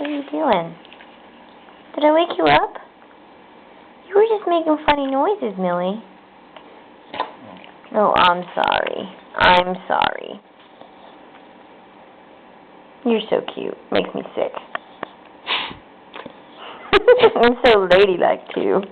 What are you doing? Did I wake you up? You were just making funny noises, Millie. Oh, I'm sorry. I'm sorry. You're so cute. Makes me sick. I'm so ladylike, too.